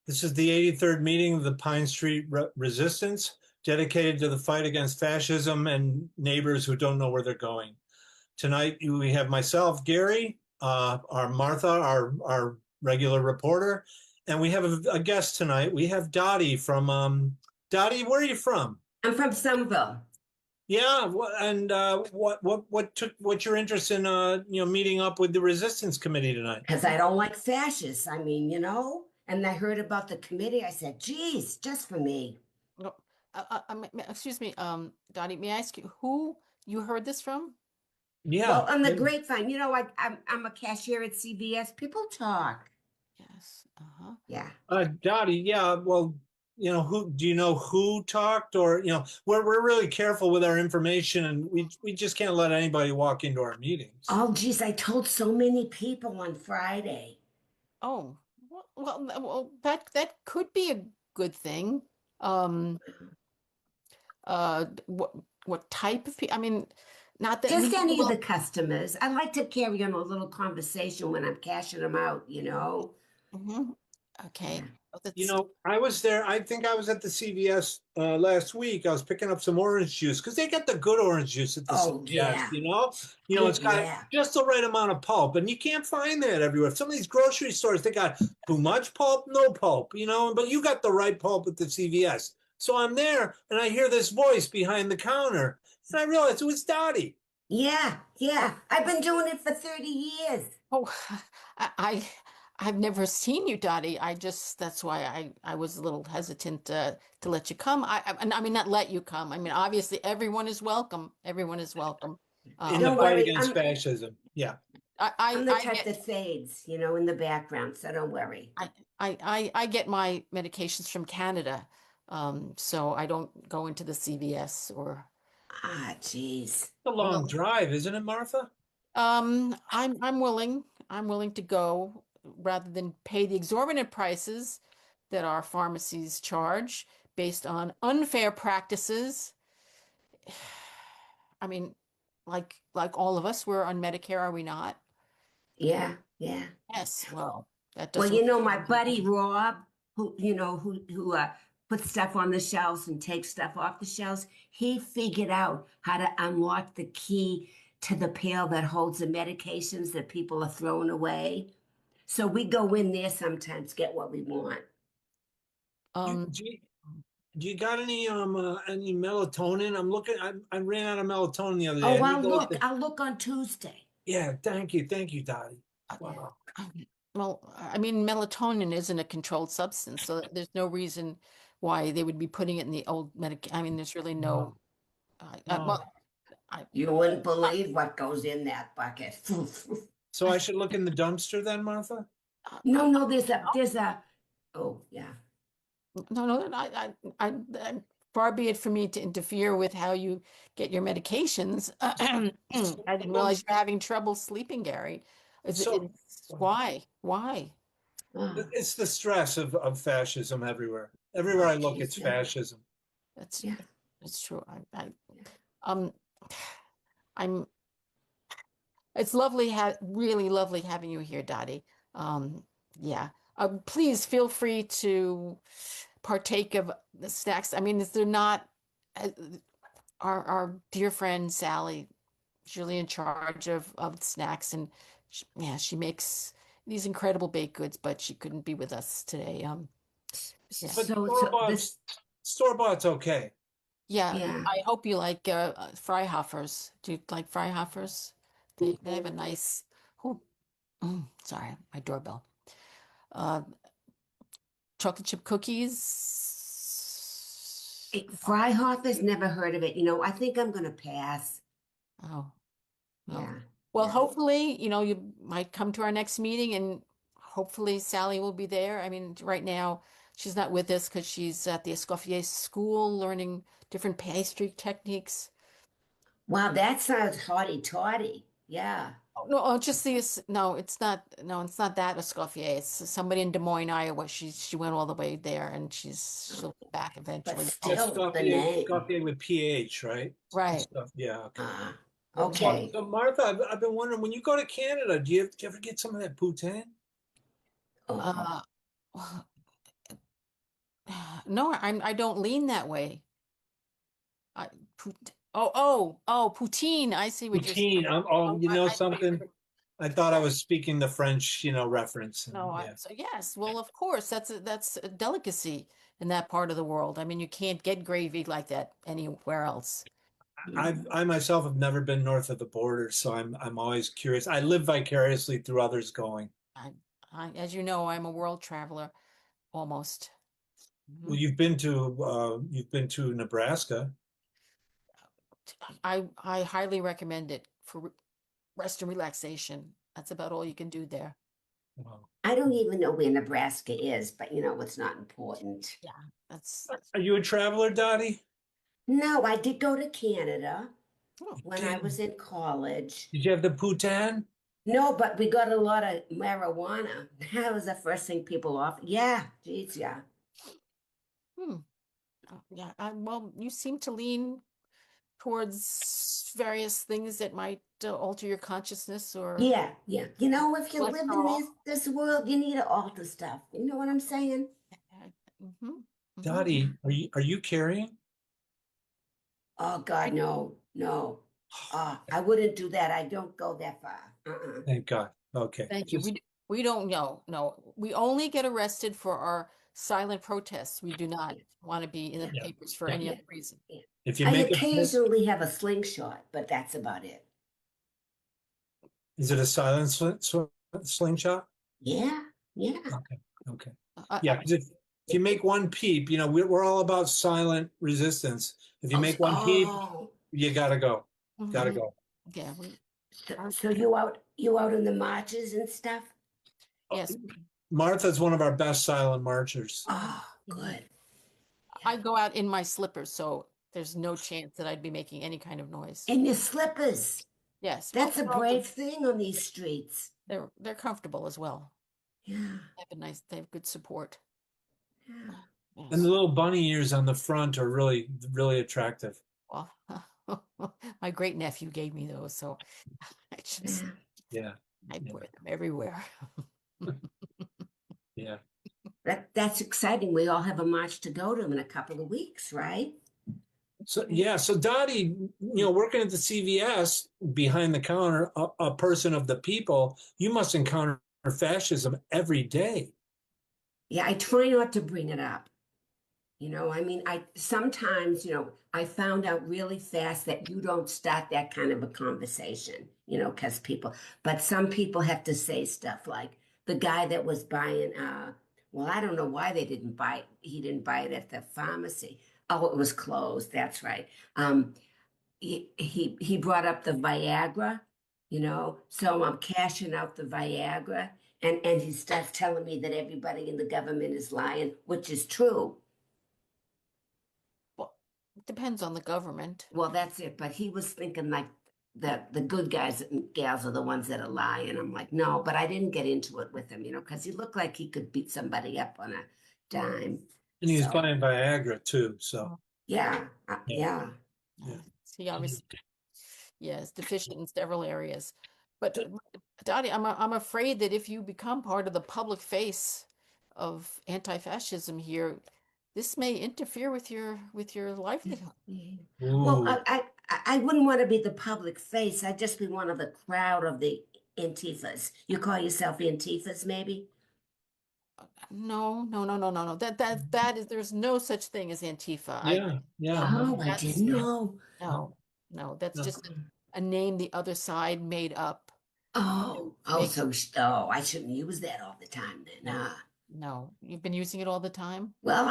This is the 83rd meeting of the Pine Street Resistance, dedicated to the fight against fascism and neighbors who don't know where they're going. Tonight, we have myself, Gary, our Martha, our regular reporter, and we have a guest tonight. We have Dottie from, Dottie, where are you from? I'm from Somerville. Yeah, and what's your interest in meeting up with the Resistance Committee tonight? Because I don't like fascists. And I heard about the committee. I said, geez, just for me. No, excuse me, Dottie, may I ask you who you heard this from? Yeah. Well, on the grapevine, I'm a cashier at CVS. People talk. Yes. Uh-huh. Yeah. Dottie, yeah, well, who do you know who talked, or we're really careful with our information, and we just can't let anybody walk into our meetings. Oh, geez, I told so many people on Friday. Oh, well, that could be a good thing. What type of people? I mean, not that Just any of the customers. I like to carry on a little conversation when I'm cashing them out, Mhm. Okay. Yeah. I was there. I think I was at the CVS last week. I was picking up some orange juice because they got the good orange juice at the CVS. Yeah. It's got just the right amount of pulp, and you can't find that everywhere. Some of these grocery stores, they got too much pulp, no pulp. But you got the right pulp at the CVS. So I'm there, and I hear this voice behind the counter, and I realized it was Dottie. Yeah. I've been doing it for 30 years. Oh, I've never seen you, Dottie. That's why I was a little hesitant to let you come. I mean, not let you come. I mean, obviously everyone is welcome. Everyone is welcome. In the fight against fascism. Yeah. I'm the type that fades, in the background, so don't worry. I get my medications from Canada, so I don't go into the CVS or. Ah, geez. It's a long drive, isn't it, Martha? I'm willing. I'm willing to go rather than pay the exorbitant prices that our pharmacies charge based on unfair practices. I mean, like all of us, we're on Medicare, are we not? Yeah. Yes. Well, that Well, doesn't. my buddy Rob, who puts stuff on the shelves and takes stuff off the shelves, he figured out how to unlock the key to the pail that holds the medications that people are throwing away. So we go in there sometimes, get what we want. Do you got any melatonin? I'm looking. I ran out of melatonin the other day. Oh, I'll look on Tuesday. Yeah, thank you, Dottie. Wow. Well, I mean, melatonin isn't a controlled substance, so there's no reason why they would be putting it in the old I mean, there's really no. You wouldn't believe what goes in that bucket. So I should look in the dumpster then, Martha? No, there's a. Oh, yeah. No, I far be it for me to interfere with how you get your medications. I didn't realize you're having trouble sleeping, Gary. Why? It's the stress of fascism everywhere. Everywhere I look, it's fascism. That's true. I'm. It's lovely, really lovely having you here, Dottie. Yeah. Please feel free to partake of the snacks. I mean, they're not our dear friend Sally, she's really in charge of snacks, and she makes these incredible baked goods, but she couldn't be with us today. But store-bought's okay. Yeah, I hope you like Freihoffers. Do you like Freihoffers? They have a nice. Sorry, my doorbell. Chocolate chip cookies. Freihofer's, never heard of it. I think I'm going to pass. Oh, no. Yeah. Well, hopefully, you might come to our next meeting, and hopefully Sally will be there. I mean, right now she's not with us because she's at the Escoffier School learning different pastry techniques. Wow, that sounds hotty-totty. Yeah. No, just no, it's not. No, it's not that Escoffier. It's somebody in Des Moines, Iowa. She went all the way there, and she'll be back eventually. But still, the name. Escoffier with PH, right? Right. Yeah. Okay. Okay. So Martha, I've been wondering, when you go to Canada, do you ever get some of that poutine? No, I don't lean that way. I, poutine. I see what you're saying. Poutine. Oh, Oh, you know I something? I thought I was speaking the French, reference. no, Yeah. so yes, well, of course, that's a delicacy in that part of the world. I mean, you can't get gravy like that anywhere else. I myself have never been north of the border, so I'm always curious. I live vicariously through others going. I, as you know, I'm a world traveler almost. Well, Mhm. you've been to Nebraska. I highly recommend it for rest and relaxation. That's about all you can do there. Wow. I don't even know where Nebraska is, but it's not important. Yeah, that's Are you a traveler, Dottie? No, I did go to Canada oh, when I was Damn. in college. Did you have the Bhutan? No, but we got a lot of marijuana. That was the first thing people offered. Yeah, geez, yeah. hmm. Yeah. Well, you seem to lean towards various things that might alter your consciousness or Yeah, yeah. If you live in cholesterol. this world, you need to alter stuff. You know what I'm saying? Hmm. Hmm. Dottie, are you carrying? Oh God, no, no. I wouldn't do that. I don't go that far. Thank God. Okay. Thank you. Just We don't know. No, we only get arrested for our silent protests. We do not Yeah, want to be in the yeah, yeah, papers for yeah. any yeah, other reason. yeah. If you I make a occasionally have a slingshot, but that's about it. is it a silent slingshot? Yeah, yeah. Okay. Okay. Uh, Yeah, uh, because if you make one peep, we're all about silent resistance. If you Oh, make one peep, oh. you gotta go. Gotta mhm. go. Yeah, we are. So you out in the marches and stuff? Yes, Martha's one of our best silent marchers. Oh, mhm. good. I Yeah. go out in my slippers, so there's no chance that I'd be making any kind of noise. And your slippers. Yes, well, That's a brave thing on these streets. they're comfortable as well. Yeah, They have good support. yeah. And the Yes. little bunny ears on the front are really, really attractive. Well, my great nephew gave me those, so I just Yeah. Yeah. I Yeah. wear them everywhere. Yeah. That's exciting. We all have a march to go to in a couple of weeks, right? So yeah, so Dottie, working at the CVS behind the counter, a person of the people, you must encounter fascism every day. Yeah, I try not to bring it up. I mean, I sometimes, I found out really fast that you don't start that kind of a conversation, because but some people have to say stuff like the guy that was buying, well, I don't know why he didn't buy it at the pharmacy. Oh, it was closed. That's right. He brought up the Viagra, so I'm cashing out the Viagra, and he starts telling me that everybody in the government is lying, which is true. Well, it depends on the government. Well, that's it. But he was thinking like the good guys and gals are the ones that are lying. I'm like, no, but I didn't get into it with him, because he looked like he could beat somebody up on a dime. And he was So buying Viagra too. So yeah, yeah, yeah. yeah. He obviously, yeah, is deficient in several areas. But Dottie, I'm afraid that if you become part of the public face of anti-fascism here, this may interfere with your livelihood. Yeah. Well, Ooh, I wouldn't want to be the public face. I'd just be one of the crowd of the Antifas. You call yourself Antifas, maybe? No, no, no, no, no, no. That is there's no such thing as Antifa. yeah, yeah. No, Oh, I that's didn't know. no, no, that's No. just a name the other side made up to Oh, make so I shouldn't use that all the time then. no, no. You've been using it all the time? Well,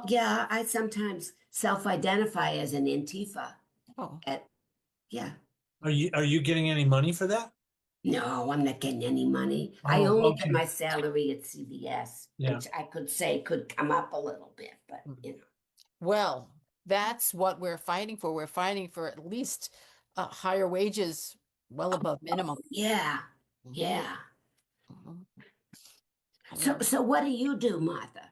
yeah, I sometimes self-identify as an Antifa. Oh, At, yeah. Are you getting any money for that? No, I'm not getting any money. I Oh, only get okay. my salary at CVS, Yeah. which I could say could come up a little bit, but mm. you know. Well, that's what we're fighting for. We're fighting for at least higher wages, well above minimum. Yeah, Mhm, yeah. mhm. I So mean, so what do you do, Martha?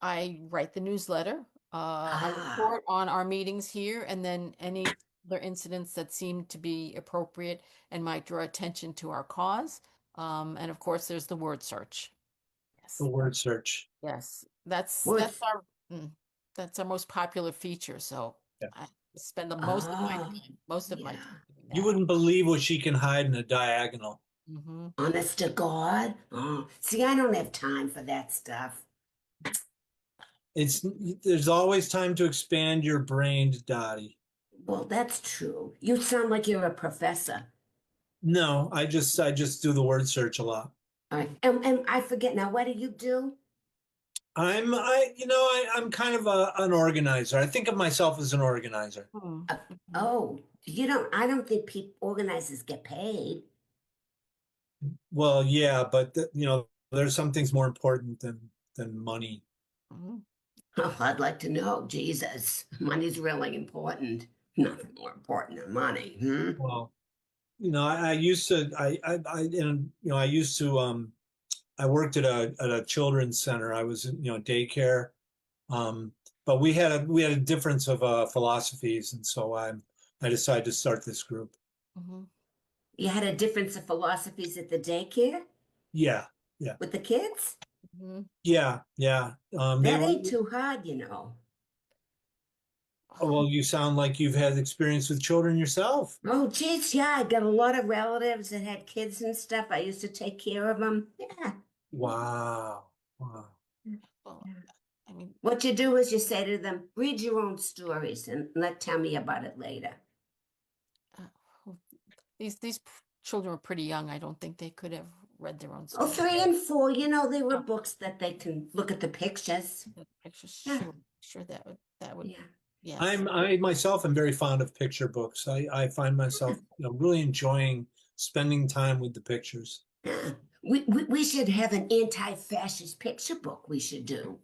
I write the newsletter. I Ah, report on our meetings here, and then any other incidents that seem to be appropriate and might draw attention to our cause. And of course, there's the word search. Yes. the word search. Yes. That's Words. that's our most popular feature. So Yeah. I spend the most of my Oh, time, most of my yeah. time doing You that. wouldn't believe what she can hide in a diagonal. Hmm. Honest to God. Oh, see, I don't have time for that stuff. It's there's always time to expand your brain, Dottie. Well, that's true. You sound like you're a professor. No, I just do the word search a lot. All right. And I forget now, what do you do? I'm kind of an organizer. I think of myself as an organizer. Uh, oh, I don't think people organizers get paid. Well, yeah, but there's some things more important than money. Oh, I'd like to know. Jesus, money's really important. Nothing more important than money. Hmm? Well, I used to I used to I worked at a children's center. I was in, daycare. Um, but we had a difference of philosophies, and so I decided to start this group. Hmm. You had a difference of philosophies at the daycare Yeah, yeah, with the kids? Hmm. yeah, yeah. They That were. ain't too hard. Well, you sound like you've had experience with children yourself. Oh, geez, yeah, I got a lot of relatives that had kids and stuff. I used to take care of them. Yeah. Wow, wow. Well, Yeah. I mean, What you do is you say to them, read your own stories and tell me about it later. uh, who- children were pretty young. I don't think they could have read their own Oh, story. 3 and 4, there were Oh, books that they can look at the pictures. the pictures, Yeah. sure that would, Yeah. yes. I myself am very fond of picture books. I find myself really enjoying spending time with the pictures. Yeah. We should have an anti-fascist picture book we should do.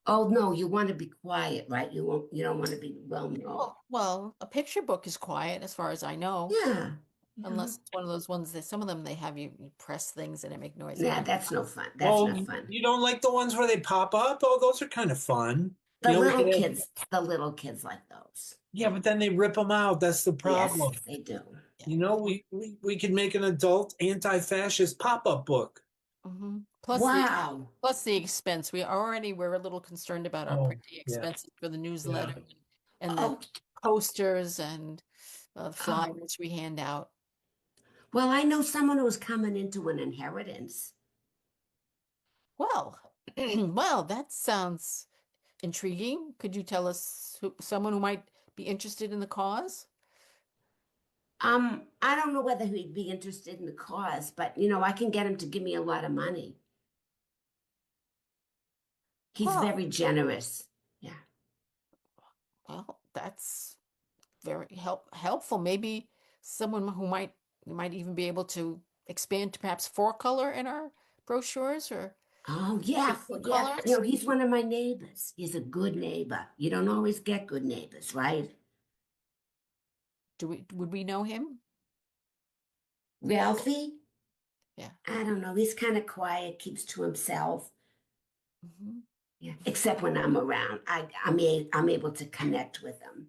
Oh no, you want to be quiet, right? You don't want to be well known. Well, a picture book is quiet as far as I know, Yeah. unless it's one of those ones that some of them they have you press things and it make noise. Nah, that's no fun. That's Well, not fun. you don't like the ones where they pop up? Oh, those are kind of fun. The We little could have, kids, the little kids like those. yeah, but then they rip them out. That's the Yes, problem. they do. Yeah. We could make an adult anti-fascist pop-up book. Hmm. Wow. Plus the expense. We're a little concerned about our Oh, printing yeah, expenses for the yeah. newsletter and the Oh, posters and oh. flyers we hand out. Well, I know someone who's coming into an inheritance. Well, well, that sounds intriguing. Could you tell us someone who might be interested in the cause? I don't know whether he'd be interested in the cause, but I can get him to give me a lot of money. He's Oh, very generous. Yeah. well, that's very helpful. Maybe someone who might even be able to expand to perhaps four color in our brochures or Oh, yeah. two Yeah. colors. He's one of my neighbors. He's a good neighbor. You don't always get good neighbors, right? Would we know him? Ralphie? Yeah. I don't know. He's kind of quiet, keeps to himself. Hmm. Yeah. Except when I'm around. I'm able to connect with him.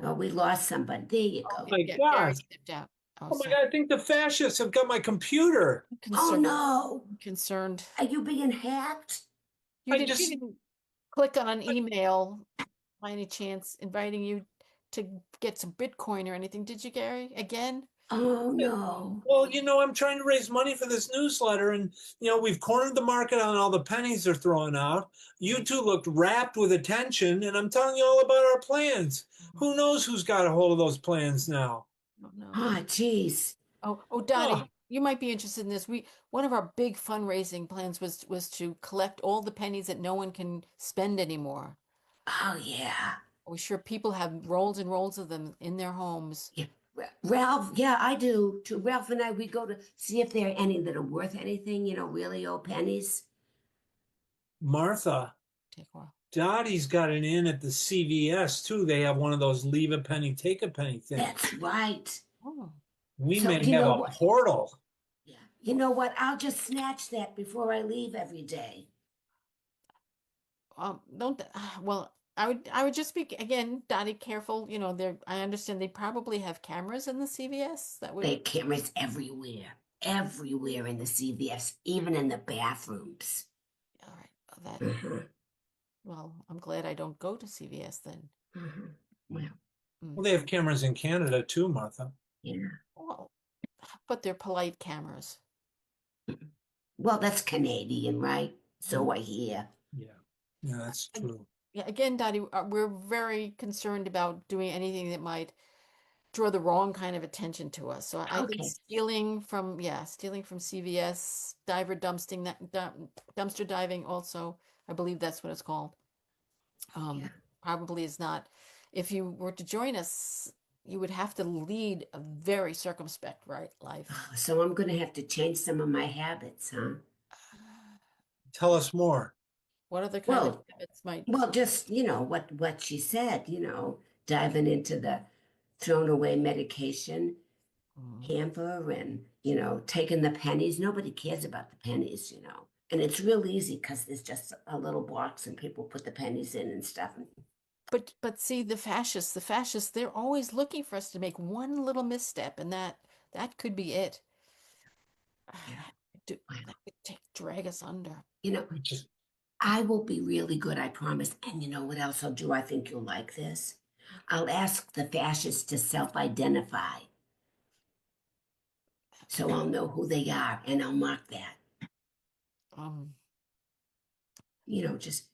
Oh, we lost somebody. There you Oh go. my Yeah, Gary gosh. stepped out. Oh my Sorry. God, I think the fascists have got my computer. I'm Oh concerned. no. Concerned. Are you being hacked? I You just didn't click on an email by any chance inviting you to get some Bitcoin or anything, did you, Gary? Again? Oh no. Well, I'm trying to raise money for this newsletter, and we've cornered the market on all the pennies they're throwing out. You two looked rapt with attention, and I'm telling you all about our plans. Who knows who's got a hold of those plans now? Oh no. Ah, geez. Oh, Oh, Dottie, you might be interested in this. One of our big fundraising plans was to collect all the pennies that no one can spend anymore. Oh yeah. We're sure people have rolls and rolls of them in their homes. Yeah. Ralph, yeah, I do. To Ralph and I, we go to see if there are any that are worth anything, really old pennies. Take Martha, a while. Dottie's got an in at the CVS too. They have one of those leave a penny, take a penny things. That's right. Oh. We So may you have know a what? portal. Yeah. You know what? I'll just snatch that before I leave every day. Don't well, I would just be again, Dottie, careful. I understand they probably have cameras in the CVS that would There are cameras everywhere. everywhere in the CVS, even in the bathrooms. All right. That, Uh-huh, well, I'm glad I don't go to CVS then. uh-huh. Well, Mm. Well, they have cameras in Canada too, Martha. yeah. Well, but they're polite cameras. Well, that's Canadian, right? So I hear. Yeah. Yeah, that's Ag- true. Yeah, again, Dottie, we're very concerned about doing anything that might draw the wrong kind of attention to us. So I think Okay. stealing from CVS, dumpster diving also, I believe that's what it's called. Yeah. Probably is not. If you were to join us, you would have to lead a very circumspect, right, life. Oh, so I'm going to have to change some of my habits, huh? Tell us more. What other kind of Well, habits might? well, just, what she said, diving into the thrown away medication Mm. hamper and, taking the pennies. Nobody cares about the pennies. And it's real easy because there's just a little box and people put the pennies in and stuff. But see, the fascists, they're always looking for us to make one little misstep, and that could be it. Yeah. Well, That could drag us under. you know, Which is I will be really good, I promise. And you know what else I'll do? I think you'll like this. I'll ask the fascists to self-identify so I'll know who they are and I'll mark that. Um, Just,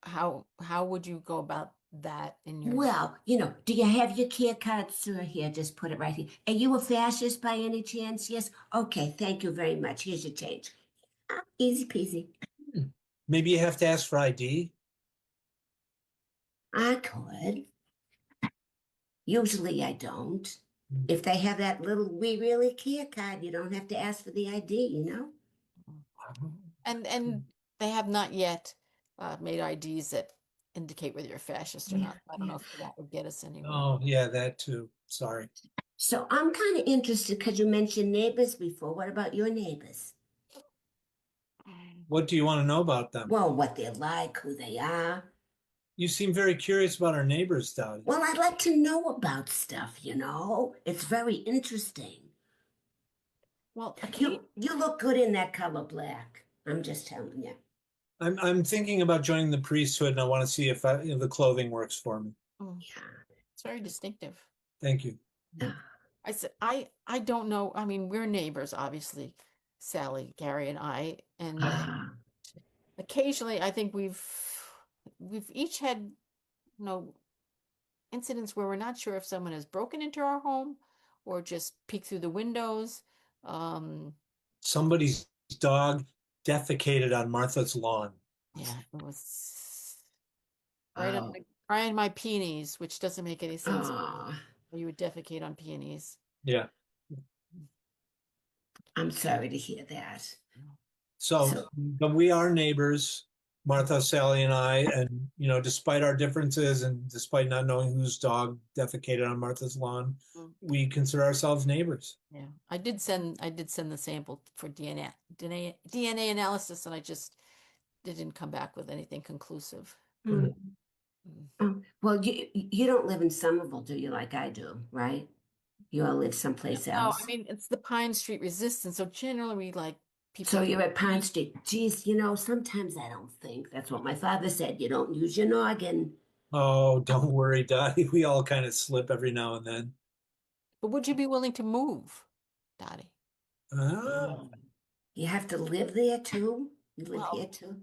how would you go about that in your? well, do you have your care card, sir? Here, just put it right here. Are you a fascist by any chance? Yes? Okay, thank you very much. Here's your change. Easy peasy. maybe you have to ask for ID. I could. Usually I don't. Hmm. If they have that little we really care card, you don't have to ask for the ID. And they have not yet made IDs that indicate whether you're a fascist or Yeah, not. I don't yeah. know if that would get us anywhere. Oh, yeah, that too. Sorry. So I'm kind of interested because you mentioned neighbors before. What about your neighbors? What do you want to know about them? Well, what they're like, who they are. You seem very curious about our neighbors, Dowdy. Well, I'd like to know about stuff. It's very interesting. Well, You look good in that color black. I'm just telling you. I'm thinking about joining the priesthood, and I want to see if the clothing works for me. Yeah. it's very distinctive. Thank you. I said, I don't know. I mean, we're neighbors, obviously, Sally, Gary, and I, and Ah, occasionally I think we've each had, incidents where we're not sure if someone has broken into our home or just peeked through the windows. Um, Somebody's dog defecated on Martha's lawn. yeah, it was oh, right on my peonies, which doesn't make any sense. oh, You would defecate on peonies. Yeah. I'm sorry to hear that. So, So, but we are neighbors, Martha, Sally, and I, and despite our differences and despite not knowing whose dog defecated on Martha's lawn, Mm. we consider ourselves neighbors. Yeah, I did send the sample for DNA analysis, and I just didn't come back with anything conclusive. mm, Mm. well, you don't live in Somerville, do you, like I do, right? You all live someplace No, I else. mean it's the Pine Street resistance. So generally, we like So people. you're at Pine Street. Geez, sometimes I don't think. That's what my father said. You don't use your noggin. Oh, don't worry, Dottie. We all kind of slip every now and then. But would you be willing to move, Dottie? Ah, You have to live there too? You live Well, here too?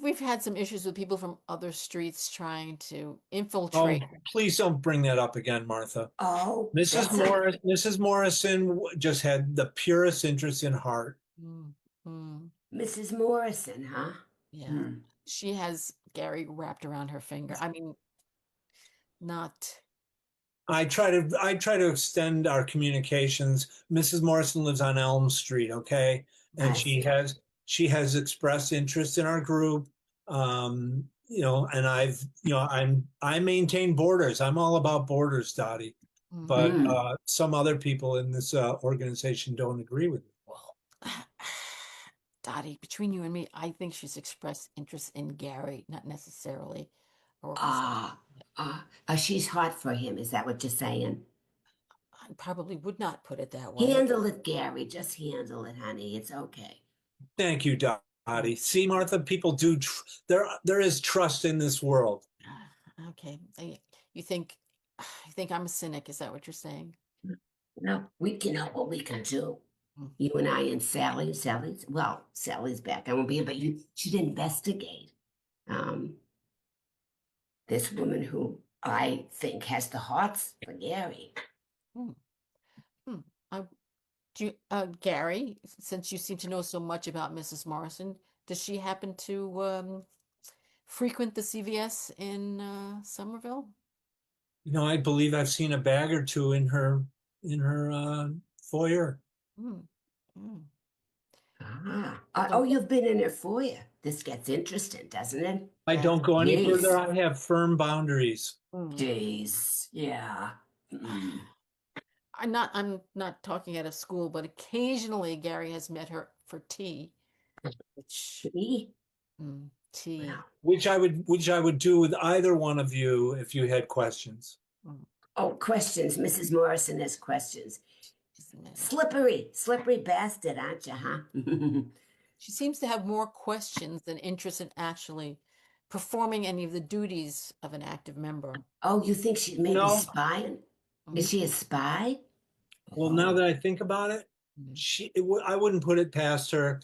we've had some issues with people from other streets trying to oh, infiltrate. please don't bring that up again, Martha. Oh, Mrs. that's not. Mrs. Morrison just had the purest interest in heart. Mm, mm, Mrs. Morrison, huh? yeah, Hmm. she has Gary wrapped around her finger. I mean, not. I try to extend our communications. Mrs. Morrison lives on Elm Street, okay? And I she see. has expressed interest in our group. And I maintain borders. I'm all about borders, Dottie. Mm. But Hmm. some other people in this organization don't agree with me. Well, Dottie, between you and me, I think she's expressed interest in Gary, not necessarily a representative. Ah, she's hot for him. Is that what you're saying? I probably would not put it that way. Handle it, Gary. Just handle it, honey. It's okay. Thank you, Dottie. See, Martha, people there is trust in this world. Okay. You think you think I'm a cynic, is that what you're saying? No, we can know what we can do. Mm. You and I and Sally. Sally's back. I won't be here, but you should investigate. Um, this woman who I think has the hots for Gary. Hmm. Hmm. I do you, Gary, since you seem to know so much about Mrs. Morrison, does she happen to frequent the CVS in Somerville? I believe I've seen a bag or two in her foyer. Hmm. Hmm. Oh, you've been in there for you. This gets interesting, doesn't it? I Yes. don't go any Jeez. further. I have firm boundaries. Hmm. Jeez. Yeah. Mm. I'm not talking out of school, but occasionally Gary has met her for tea, which See? tea. Well, Which I would do with either one of you if you had questions. Mm, oh, questions. Mrs. Morrison has questions. isn't it? Slippery bastard, aren't you, huh? She seems to have more questions than interest in actually performing any of the duties of an active member. Oh, you think she's maybe No, spying? Is Mm, she a spy? well, now Oh, that I think about it, mm. I wouldn't put it past her.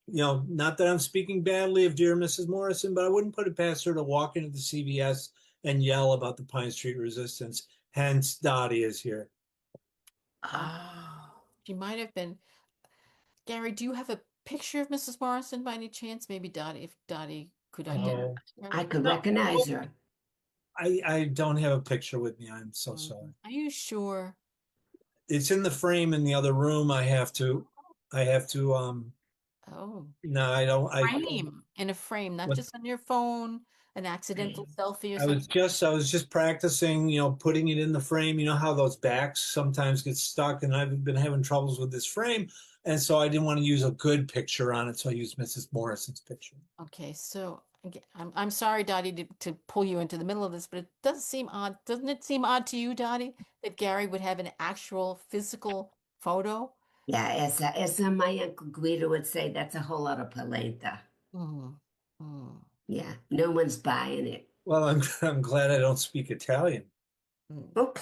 Not that I'm speaking badly of dear Mrs. Morrison, but I wouldn't put it past her to walk into the CVS and yell about the Pine Street Resistance. Hence, Dottie is here. Uh, oh. she might have been. Gary, do you have a picture of Mrs. Morrison by any chance? Maybe Dottie, if Dottie could identify Oh, I her. could no, recognize her. I don't have a picture with me. I'm so sorry. Are you sure? It's in the frame in the other room. I have to. Oh, No, I don't. frame in a frame, not What just on your phone, an accidental selfie or I was something. just practicing, putting it in the frame. You know how those backs sometimes get stuck, and I've been having troubles with this frame, and so I didn't want to use a good picture on it, so I used Mrs. Morrison's picture. Okay, so I'm sorry, Dottie, to pull you into the middle of this, but it does seem odd. Doesn't it seem odd to you, Dottie, that Gary would have an actual physical photo? Yeah, as my Uncle Guido would say, that's a whole lot of polenta. Hmm. Hmm. Yeah, no one's buying it. Well, I'm glad I don't speak Italian. Hmm. Well,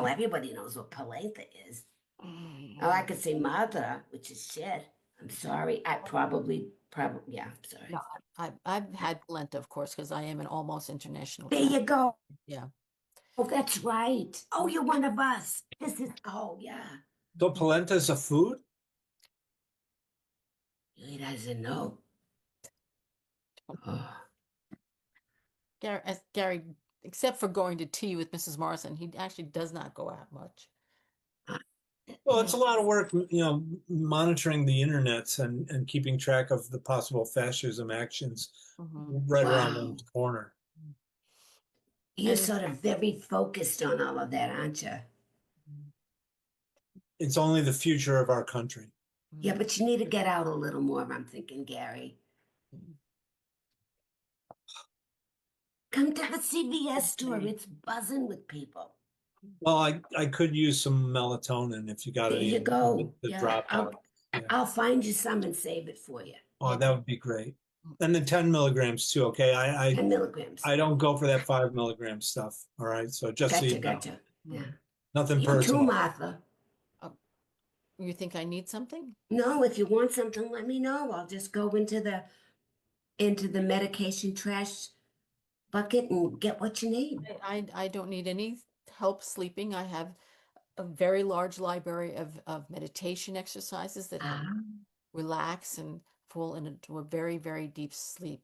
everybody knows what polenta is. Oh, I could say mother, which is shit. I'm sorry. I probably, yeah, I'm sorry. No, I've had polenta, of course, because I am an almost international There traveler. you go. Yeah. Oh, that's right. Oh, you're one of us. Oh, yeah. So polenta is a food? He doesn't know. Oh. Gary, except for going to tea with Mrs. Morrison, he actually does not go out much. Well, it's a lot of work, monitoring the internets and keeping track of the possible fascism actions Hmm. right around Wow. the corner. You're And sort of very focused on all of that, aren't you? It's only the future of our country. Yeah, but you need to get out a little more, I'm thinking, Gary. Come to the CVS store. It's buzzing with people. Well, I could use some melatonin if you got There any you go. the Yeah, drop out. Yeah. I'll find you some and save it for you. Oh, Yeah. that would be great. And the 10 milligrams too. Okay. I 10 milligrams. I don't go for that 5 milligram stuff. All right. So just so Gotcha, you know, gotcha. Yeah. nothing You too, personal. Martha. you think I need something? No, if you want something, let me know. I'll just go into the medication trash bucket and get what you need. I don't need any help sleeping. I have a very large library of meditation exercises that help Ah, relax and fall into a very, very deep sleep.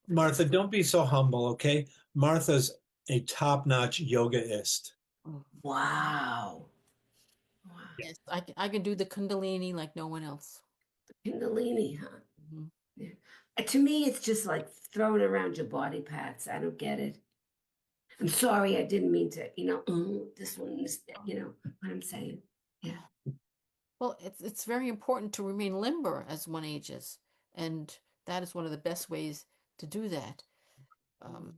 Martha, don't be so humble. Okay. Martha's a top-notch yogaist. Mm. wow. Wow. Yes, I can do the Kundalini like no one else. Kundalini, huh? Mhm. Yeah. To me, it's just like throwing around your body parts. I don't get it. I'm sorry, I didn't mean to, this one, you know what I'm saying. Yeah. Well, it's very important to remain limber as one ages, and that is one of the best ways to do that. Um,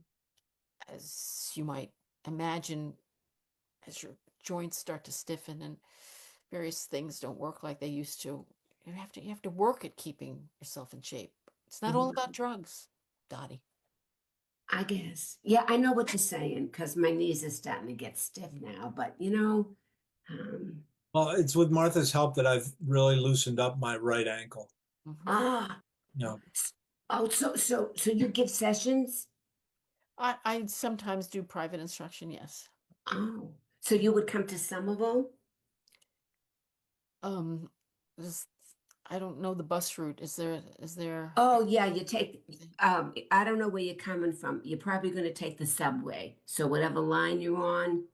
as you might imagine, as you're joints start to stiffen and various things don't work like they used to. You have to work at keeping yourself in shape. It's not all about drugs, Dottie. I guess. Yeah, I know what you're saying because my knees are starting to get stiff now, but um, Well, it's with Martha's help that I've really loosened up my right ankle. Mhm. ah, You know, oh, so you give sessions? I sometimes do private instruction, yes. Oh, so you would come to Somerville? Um, this, I don't know the bus route. Is there? Oh, yeah, you take, I don't know where you're coming from. You're probably going to take the subway. So whatever line you're on,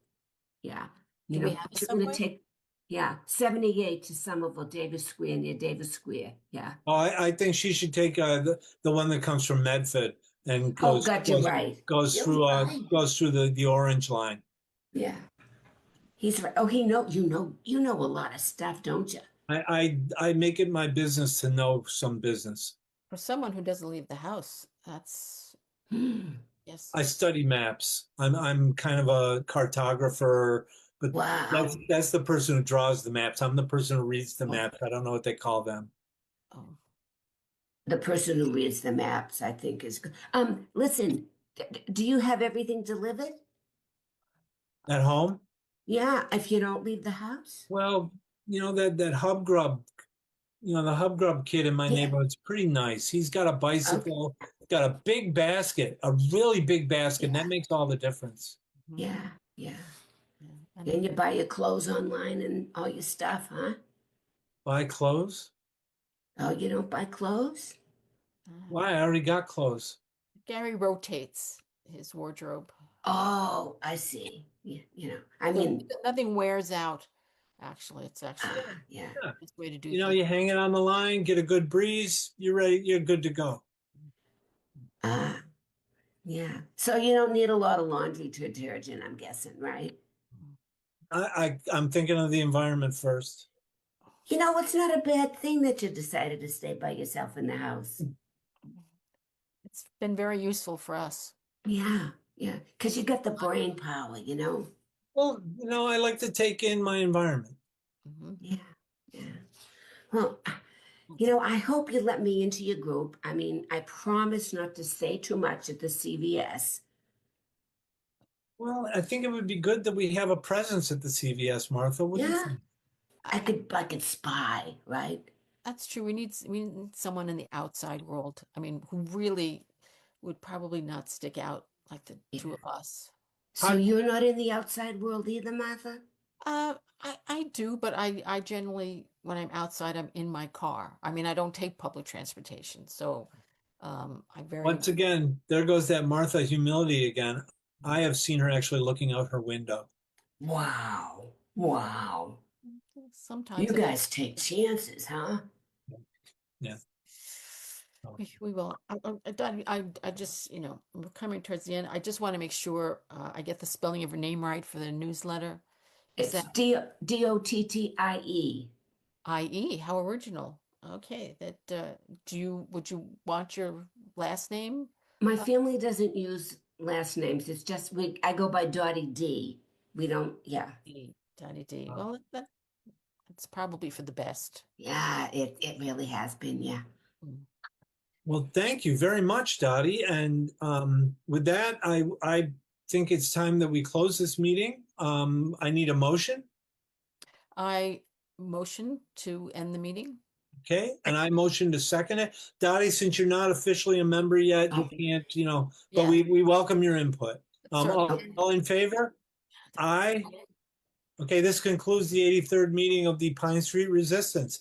yeah, Do we have a but you're going to subway? take, yeah, 78 to Somerville, Davis Square, near Davis Square. Yeah. oh, I think she should take the one that comes from Medford and Oh, gotcha, right. You're right. goes through the orange line. Yeah, he's right. Oh, you know a lot of stuff, don't you? I make it my business to know some business. For someone who doesn't leave the house, that's yes. I study maps. I'm kind of a cartographer, but Wow. that's the person who draws the maps. I'm the person who reads the Oh, maps. I don't know what they call them. oh. The person who reads the maps, I think, is good. Listen, do you have everything delivered? At home? Yeah, if you don't leave the house. Well, that Hub Grub, the Hub Grub kid in my Yeah. neighborhood's pretty nice. He's got a Okay. bicycle, got a big basket, a really big basket, and Yeah. that makes all the difference. Mhm. Yeah. Yeah. Yeah. And you buy your clothes online and all your stuff, huh? Buy clothes? Oh, you don't buy clothes? Why? I already got clothes. Gary rotates his wardrobe. Oh, I see. Yeah, I So mean, nothing wears out. Actually, it's actually yeah. Yeah. the best way to do You things. hang it on the line, get a good breeze, you're ready, you're good to go. Ah, yeah. So you don't need a lot of laundry detergent, I'm guessing, right? I'm thinking of the environment first. It's not a bad thing that you decided to stay by yourself in the house. It's been very useful for us. Yeah, yeah. Because you got the brain power. Well, I like to take in my environment. Mhm. Yeah, yeah. Well, I hope you let me into your group. I mean, I promise not to say too much at the CVS. Well, I think it would be good that we have a presence at the CVS, Martha. What do you Yeah, think? I could spy, right? That's true. We need someone in the outside world. I mean, who really would probably not stick out like the Yeah. two of us. So How, you're not in the outside world either, Martha? I do, but I generally, when I'm outside, I'm in my car. I mean, I don't take public transportation, so I very once again, there goes that Martha humility again. I have seen her actually looking out her window. Wow. Wow. sometimes You guys take chances, huh? Yeah. we will. I just, we're coming towards the end. I just want to make sure I get the spelling of your name right for the newsletter. Is It's that Dottie. IE? How original. Okay, would you want your last name? My Uh, family doesn't use last names. It's just I go by Dottie D. We don't, yeah. D, Dottie D. Uh, Well, that's probably for the best. Yeah, it really has been, yeah. Mm. Well, thank you very much, Dottie. And with that, I think it's time that we close this meeting. I need a motion. I motion to end the meeting. Okay, and I motion to second it. Dottie, since you're not officially a member yet, you Oh, can't, but Yeah, we welcome your input. certainly. All in favor? Aye. Okay, this concludes the 83rd meeting of the Pine Street Resistance.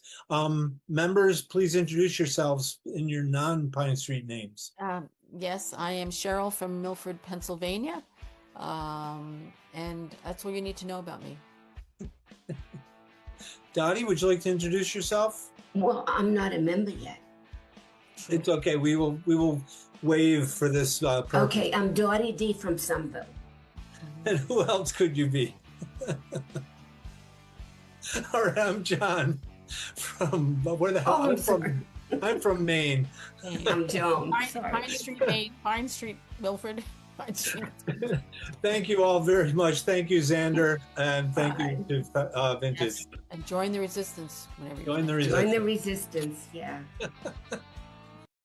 Members, please introduce yourselves in your non-Pine Street names. Yes, I am Cheryl from Milford, Pennsylvania. And that's all you need to know about me. Dottie, would you like to introduce yourself? well, I'm not a member yet. True. It's okay. We will waive for this purpose. Okay, I'm Dottie D from Somerville. And who else could you be? All right, I'm John from where the hell? Oh, I'm sorry. I'm from Maine. I'm Joan. Pine Sorry. Street, Maine, Pine Street, Milford. Pine Street. Thank you all very much. Thank you, Xander, and thank you to Vintage. Yes, and join the resistance whenever you Join the can. Join resistance. the resistance. Yeah.